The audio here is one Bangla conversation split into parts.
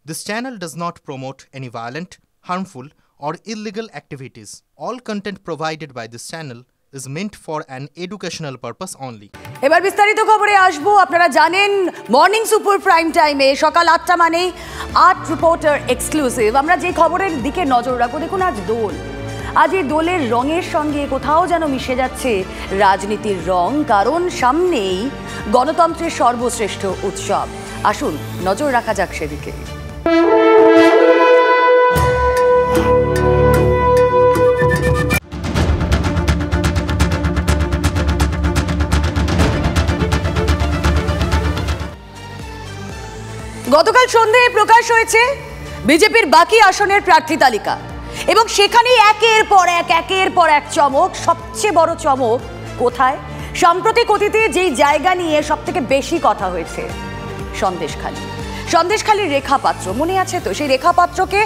This channel does not promote any violent, harmful, or illegal activities. All content provided by this channel is meant for an educational purpose only. এবার বিস্তারিত খবরে আসবো। আপনারা জানেন মর্নিং সুপার প্রাইম টাইমে সকাল ৮টা মানেই আর্ট রিপোর্টার এক্সক্লুসিভ। আমরা যে খবরের দিকে নজর রাখবো, দেখুন আজ দোল। আজ এই দোলের রঙের সঙ্গে কোথাও যেন মিশে যাচ্ছে রাজনীতির রং, কারণ সামনেই গণতন্ত্রের সর্বশ্রেষ্ঠ উৎসব। আসুন নজর রাখা যাক সেদিকে। গতকাল সন্ধ্যায় প্রকাশ হয়েছে বিজেপির বাকি আসনের প্রার্থী তালিকা, এবং সেখানেই একের পর এক চমক। সবচেয়ে বড় চমক কোথায়? সাম্প্রতিক অতীতে যেই জায়গা নিয়ে সবথেকে বেশি কথা হয়েছে, সন্দেশখালীর রেখা পাত্র। মনে আছে তো সেই রেখা পাত্রকে?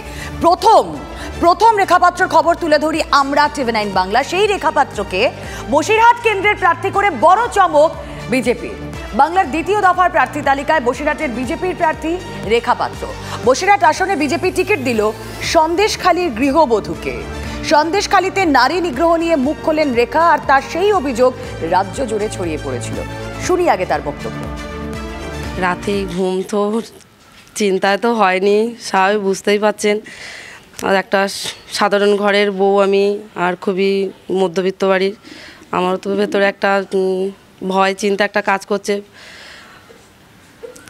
প্রথম রেখা পাত্রর খবর তুলে ধরি আমরা TV9 বাংলা। সেই রেখা পাত্রকে বসিরহাট কেন্দ্রের প্রার্থী করে বড় চমক বিজেপির। বাংলার দ্বিতীয় দফার প্রার্থী তালিকায় বসিরহাটের বিজেপির প্রার্থী রেখা পাত্র। বসিরহাট আসনে বিজেপি টিকিট দিল সন্দেশখালীর গৃহবধূকে। সন্দেশখালীতে নারী নিগ্রহ নিয়ে মুখ খোলেন রেখা, আর তার সেই অভিযোগ রাজ্য জুড়ে ছড়িয়ে পড়েছিল। শুনি আগে তার বক্তব্য। রাতে ঘুম তো চিন্তায় তো হয়নি, স্বাভাবিক, বুঝতেই পারছেন। আর একটা সাধারণ ঘরের বউ আমি, আর খুবই মধ্যবিত্ত বাড়ির। আমার তো ভেতরে একটা ভয় চিন্তা একটা কাজ করছে,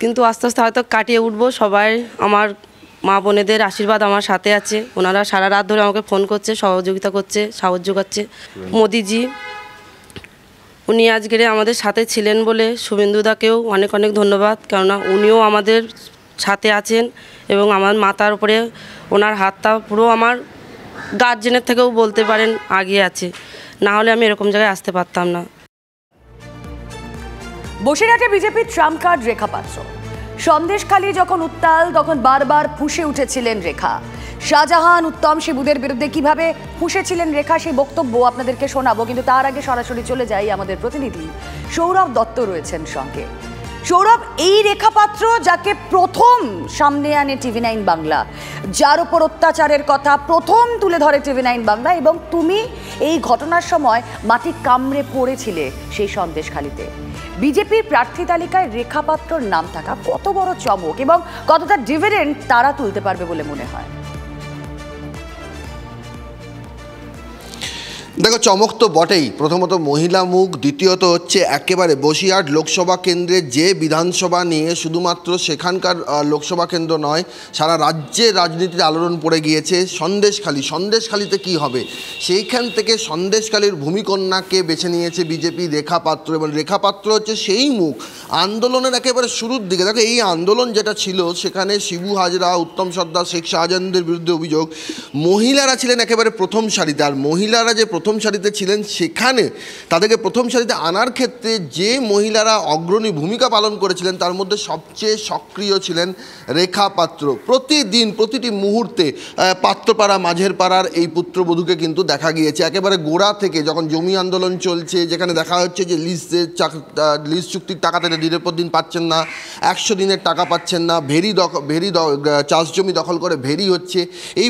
কিন্তু আস্তে আস্তে হয়তো কাটিয়ে উঠবো। সবাই আমার মা বোনেদের আশীর্বাদ আমার সাথে আছে। ওনারা সারা রাত ধরে আমাকে ফোন করছে, সহযোগিতা করছে, সাহায্য করছে। মোদিজি উনি আজকের আমাদের সাথে ছিলেন বলে শুভেন্দুদাকেও অনেক অনেক ধন্যবাদ, কেননা উনিও আমাদের সাথে আছেন এবং আমার মাথার উপরে ওনার হাতটা পুরো আমার গার্জেনের থেকেও বলতে পারেন আগিয়ে আছে। না হলে আমি এরকম জায়গায় আসতে পারতাম না। বসিরহাটে বিজেপির ট্রাম্প কার্ড রেখা পাত্র। সন্দেশখালী যখন উত্তাল, তখন বারবার ফুঁসে উঠেছিলেন রেখা। শাহজাহান, উত্তম শিবুদের বিরুদ্ধে কিভাবে ফুঁসেছিলেন রেখা, সেই বক্তব্য আপনাদেরকে শোনাবো, কিন্তু তার আগে সরাসরি চলে যাই। আমাদের প্রতিনিধি সৌরভ দত্ত রয়েছেন সঙ্গে। সৌরভ, এই রেখা পাত্র যাকে প্রথম সামনে আনে TV9 বাংলা, যার উপর অত্যাচারের কথা প্রথম তুলে ধরে TV9 বাংলা, এবং তুমি এই ঘটনার সময় মাটি কামড়ে পড়েছিলে সেই সন্দেশখালীতে। বিজেপির প্রার্থী তালিকায় রেখা পাত্রর নাম থাকা কত বড় চমক, এবং কতটা ডিভিডেন্ড তারা তুলতে পারবে বলে মনে হয়? দেখো, চমক তো বটেই। প্রথমত মহিলা মুখ, দ্বিতীয়ত হচ্ছে একেবারে বসিরহাট লোকসভা কেন্দ্রের যে বিধানসভা নিয়ে শুধুমাত্র সেখানকার লোকসভা কেন্দ্র নয়, সারা রাজ্যে রাজনীতির আলোড়ন পড়ে গিয়েছে সন্দেশখালীতে কি হবে, সেইখান থেকে সন্দেশখালীর ভূমিকন্যাকে বেছে নিয়েছে বিজেপি রেখা পাত্র, এবং রেখা পাত্র হচ্ছে সেই মুখ আন্দোলনের একেবারে শুরুর দিকে। দেখো, এই আন্দোলন যেটা ছিল সেখানে শিবু হাজরা, উত্তম সর্দার, শেখ শাহজাহানদের বিরুদ্ধে অভিযোগ। মহিলারা ছিলেন একেবারে প্রথম সারিতে, আর মহিলারা যে প্রথম সারিতে ছিলেন, সেখানে তাদেরকে প্রথম সারিতে আনার ক্ষেত্রে যে মহিলারা অগ্রণী ভূমিকা পালন করেছিলেন তার মধ্যে সবচেয়ে সক্রিয় ছিলেন রেখা পাত্র। প্রতিদিন প্রতিটি মুহূর্তে পাত্রপাড়া, মাঝের পাড়ার এই পুত্রবধূকে কিন্তু দেখা গিয়েছে একেবারে গোড়া থেকে, যখন জমি আন্দোলন চলছে, যেখানে দেখা হচ্ছে যে লিজ চুক্তির টাকা তারা দিনের পর দিন পাচ্ছেন না, 100 দিনের টাকা পাচ্ছেন না, ভেরি চাষ জমি দখল করে ভেরি হচ্ছে। এই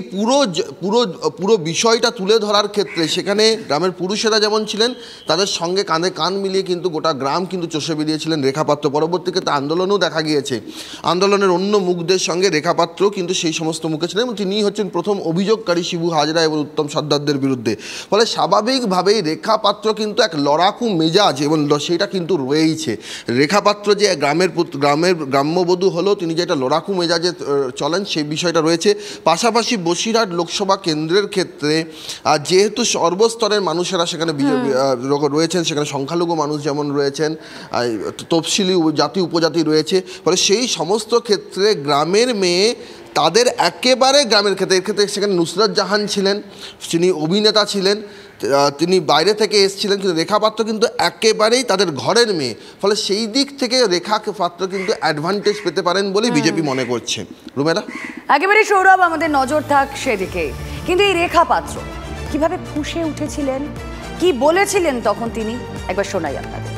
পুরো বিষয়টা তুলে ধরার ক্ষেত্রে সেখানে গ্রামের পুরুষেরা যেমন ছিলেন, তাদের সঙ্গে কাঁধে কান মিলিয়ে কিন্তু গোটা গ্রাম কিন্তু চষে বেরিয়েছিলেন রেখা পাত্র। পরবর্তীতে আন্দোলনেও দেখা গিয়েছে, আন্দোলনের অন্য মুখদের সঙ্গে রেখা পাত্র কিন্তু সেই সমস্ত মুখে ছিলেন, এবং তিনিই হচ্ছেন প্রথম অভিযোগকারী শিবু হাজরা এবং উত্তম সর্দারদের বিরুদ্ধে। ফলে স্বাভাবিকভাবেই রেখা পাত্র কিন্তু এক লড়াকু মেজাজ, এবং সেটা কিন্তু রয়েইছে। রেখা পাত্র যে গ্রাম্যবধূ হলো, তিনি যে একটা লড়াকু মেজাজে চলেন সেই বিষয়টা রয়েছে। পাশাপাশি বসিরহাট লোকসভা কেন্দ্রের ক্ষেত্রে যেহেতু সর্বস্তরের মানুষেরা সেখানে রয়েছেন, সেখানে সংখ্যালঘু মানুষ যেমন রয়েছেন, তফসিলি জাতি উপজাতি রয়েছে, ফলে সেই সমস্ত ক্ষেত্রে গ্রামের মেয়ে তাদের একেবারে গ্রামের ক্ষেত্রে, এর ক্ষেত্রে সেখানে নুসরাত জাহান ছিলেন, তিনি অভিনেতা ছিলেন, তিনি বাইরে থেকে এসেছিলেন, কিন্তু রেখা পাত্র কিন্তু একেবারেই তাদের ঘরের মেয়ে। ফলে সেই দিক থেকে রেখা পাত্র কিন্তু অ্যাডভান্টেজ পেতে পারেন বলেই বিজেপি মনে করছে। রুমেরা, একেবারে সৌরভ, আমাদের নজর থাক সেদিকে। কিন্তু এই রেখা পাত্র কিভাবে ফুঁসে উঠেছিলেন, কি বলেছিলেন তখন তিনি, একবার শোনাই আপনাদের।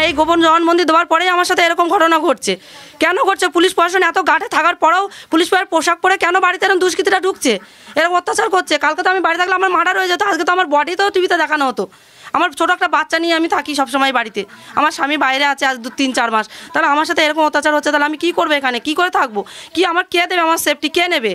এই গোপন জবানবন্দি দেওয়ার পরেই আমার সাথে এরকম ঘটনা ঘটছে। কেন করছে? পুলিশ প্রশাসন এত গাঠে থাকার পরেও পুলিশ পোশাক পরে কেন বাড়িতে এরকম দুষ্কৃতীরা ঢুকছে, এরকম অত্যাচার করছে? কালকে তো আমি বাড়ি থাকলে আমার মার্ডার হয়ে যেত, আজকে তো আমার বডিতেও টিভিতে দেখানো হতো। আমার ছোটো একটা বাচ্চা নিয়ে আমি থাকি সবসময় বাড়িতে, আমার স্বামী বাইরে আছে আজ 3-4 মাস, তাহলে আমার সাথে এরকম অত্যাচার হচ্ছে, তাহলে আমি কী করবো এখানে, কী করে থাকবো, কি আমার কে দেবে, আমার সেফটি কে নেবে?